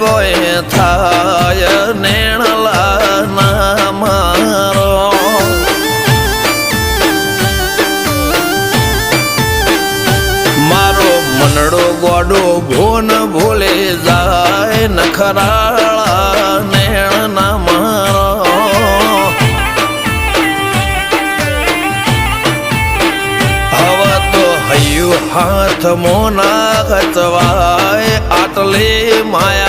કોઈ થાય નેણલા મારો મારો મનડો ગોડો ભોન ભૂલે જાય નખરાળા નેણના મારો હવે તો હૈયું હાથ મોના ખચવાય આટલી માયા